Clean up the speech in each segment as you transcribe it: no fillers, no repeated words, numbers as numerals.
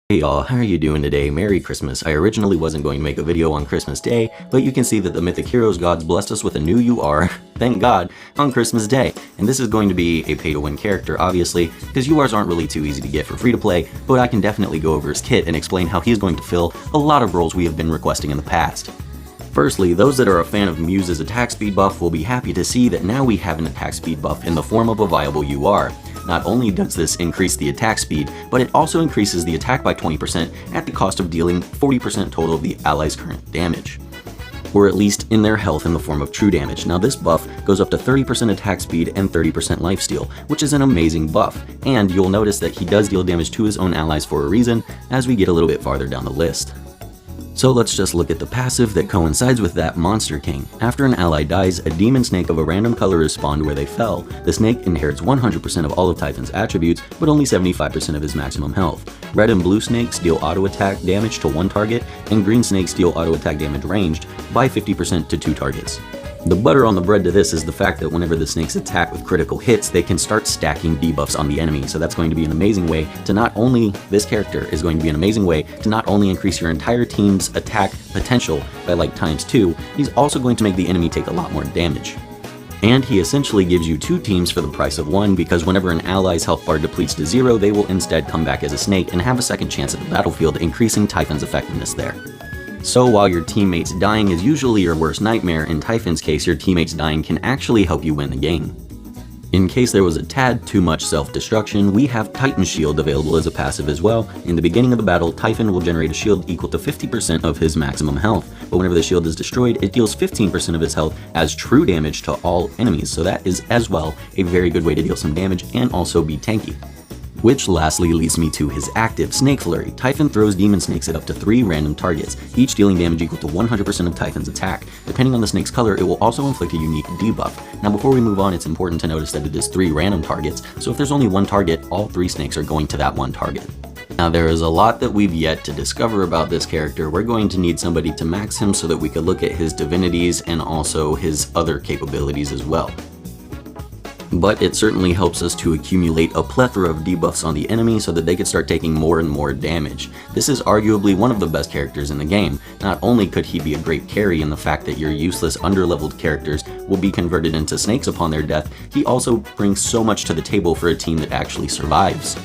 Hey y'all, how are you doing today? Merry Christmas. I originally wasn't going to make a video on Christmas Day, but you can see that the Mythic Heroes gods blessed us with a new UR, thank God, on Christmas Day. And this is going to be a pay-to-win character, obviously, because URs aren't really too easy to get for free-to-play, but I can definitely go over his kit and explain how he's going to fill a lot of roles we have been requesting in the past. Firstly, those that are a fan of Muse's attack speed buff will be happy to see that now we have an attack speed buff in the form of a viable UR. Not only does this increase the attack speed, but it also increases the attack by 20% at the cost of dealing 40% total of the ally's current damage, or at least in their health in the form of true damage. Now this buff goes up to 30% attack speed and 30% lifesteal, which is an amazing buff, and you'll notice that he does deal damage to his own allies for a reason as we get a little bit farther down the list. So let's just look at the passive that coincides with that Monster King. After an ally dies, a demon snake of a random color is spawned where they fell. The snake inherits 100% of all of Typhon's attributes, but only 75% of his maximum health. Red and blue snakes deal auto attack damage to one target, and green snakes deal auto attack damage ranged by 50% to two targets. The butter on the bread to this is the fact that whenever the snakes attack with critical hits, they can start stacking debuffs on the enemy. So that's going to be an amazing way to this character is going to be an amazing way to not only increase your entire team's attack potential by like ×2, he's also going to make the enemy take a lot more damage. And he essentially gives you two teams for the price of one, because whenever an ally's health bar depletes to 0, they will instead come back as a snake and have a second chance at the battlefield, increasing Typhon's effectiveness there. So while your teammates dying is usually your worst nightmare, in Typhon's case your teammates dying can actually help you win the game. In case there was a tad too much self-destruction, we have Titan Shield available as a passive as well. In the beginning of the battle, Typhon will generate a shield equal to 50% of his maximum health, but whenever the shield is destroyed, it deals 15% of his health as true damage to all enemies, so that is as well a very good way to deal some damage and also be tanky. Which lastly leads me to his active, Snake Flurry. Typhon throws demon snakes at up to 3 random targets, each dealing damage equal to 100% of Typhon's attack. Depending on the snake's color, it will also inflict a unique debuff. Now before we move on, it's important to notice that it is 3 random targets, so if there's only one target, all 3 snakes are going to that one target. Now there is a lot that we've yet to discover about this character. We're going to need somebody to max him so that we could look at his divinities and also his other capabilities as well. But it certainly helps us to accumulate a plethora of debuffs on the enemy so that they could start taking more and more damage. This is arguably one of the best characters in the game. Not only could he be a great carry in the fact that your useless underleveled characters will be converted into snakes upon their death, he also brings so much to the table for a team that actually survives.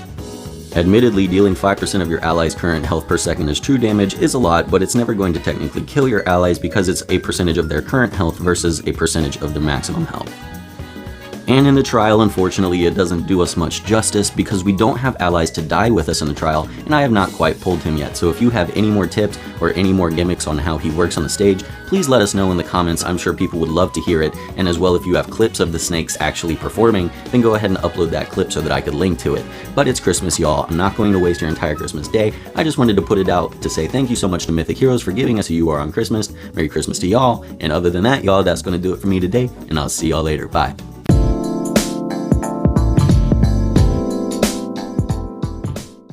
Admittedly, dealing 5% of your allies' current health per second as true damage is a lot, but it's never going to technically kill your allies because it's a percentage of their current health versus a percentage of their maximum health. And in the trial, unfortunately, it doesn't do us much justice because we don't have allies to die with us in the trial, and I have not quite pulled him yet. So if you have any more tips or any more gimmicks on how he works on the stage, please let us know in the comments. I'm sure people would love to hear it. And as well, if you have clips of the snakes actually performing, then go ahead and upload that clip so that I could link to it. But it's Christmas, y'all. I'm not going to waste your entire Christmas day. I just wanted to put it out to say thank you so much to Mythic Heroes for giving us a UR on Christmas. Merry Christmas to y'all. And other than that, y'all, that's going to do it for me today, and I'll see y'all later. Bye.